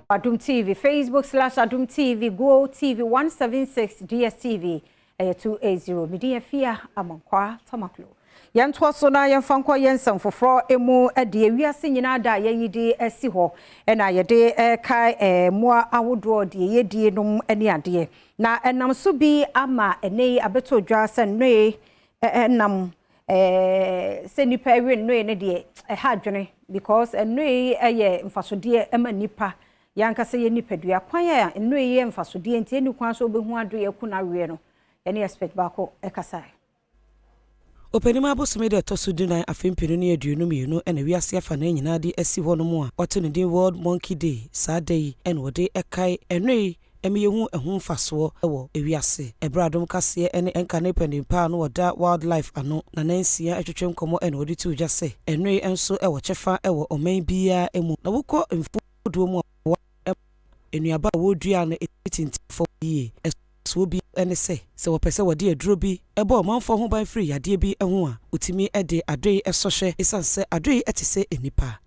Adom TV, Facebook/Adom TV, Go TV 176, DSTV 280. Media Fia Amankwa Tamaklo. Yan twaso na yan fankwa yensan foforo emu de wiase nyina da yeyidi esi ho na yede kai moa awodo de yedie nom ani ade na enam so bi ama enei abeto dwa senwe enam se nipa ewe nwe ne de ha dwene because enwe eye mfasode ema nipa yankase ye nipadua kwan ya enwe ye mfasode ntie ni kwan so obehu ado ye kuna we no ene expect bako ekasai Openima bosome de tosudunan afempinu ne aduonu mienu ena wiase afa na nyina de asi ho no mu a oto ne World Monkey Day Saturday en wode ekai enwe emiyehu ehumfaso ewo ewiase Adom Kasee ene enkane pendimpa no woda wildlife ano na nansia atwetwem komo ena wode tu jase enwe enso ewo chefa ewo oman bia emu na wokọ mfuduo mu enuaba wodua na etintifo yi so bi ene se wopese wode aduro bi ebo manfo ho ban free yade bi eho a utimi ede adoi esohwe esanse adoi etise enipa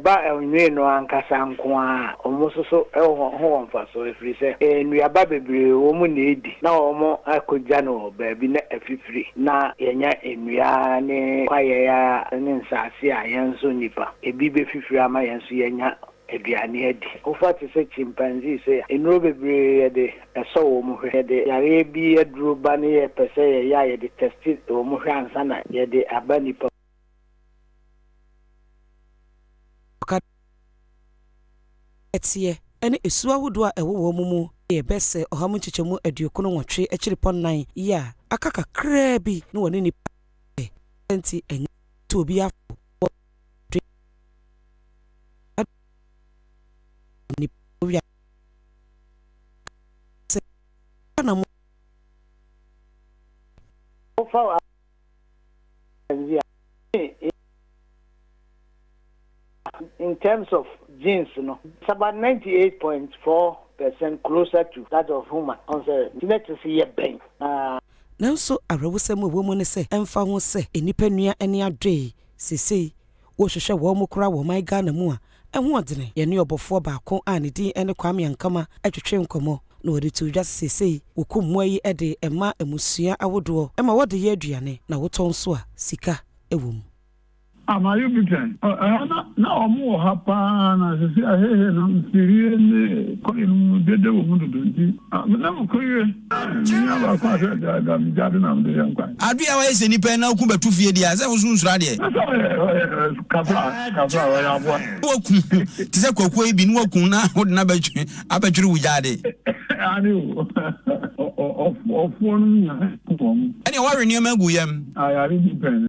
ba enwe no ankasa nko a omososo ho mfaso efiri se enuaba bebre wo mu na edi na omo akogya no baabi na afifiri na yenya enua ne kwaye ya ne nsase a yenso nipa ebi be fifiri ama yenso yenya Ediani edi. Ofati se chimpanzee se enro bebre de eso wo mu hwe de yare bi eduro ba ne ye pese ye ya ye de test wo mu hwe ansa na ye de abani pa etie ene esu ahodo a ewo wo mu ye bese ohamu chichemu aduokono nwotwe ekiripon 9 ya akaka kra bi no woni ni enti enye to bi afo in terms of genes, no, it's about 98.4% closer to that of human. Let's see a bang. Nanso arawusem wo mu ne se emfa ho se enipa nua ene adwe sesei wo hwehwe wo mu kora wo mai Ghana mu a eho odene ye ne obofo baako a ne din ene Kwame Ankama atwetwe nkomo na wode tu dwa sesei wokum moyi ede ema emusua awodo ema wode ye aduane na woton so a sika ewom Amayu bitan na omo hapa na sisi ahehe na msirie ne ko inu dede wo mundu nti na mkoye ni aba kwa da mjadu na mde yankwa adua wa ese nipa na ku betu fie dia se wo sunsura de kabla wa ya bo wokum ti se kokwo ibi ni wokum na wo na batwe abatwere wujade ani of one nya ko ani wa re ni ma gu yam ayari bitan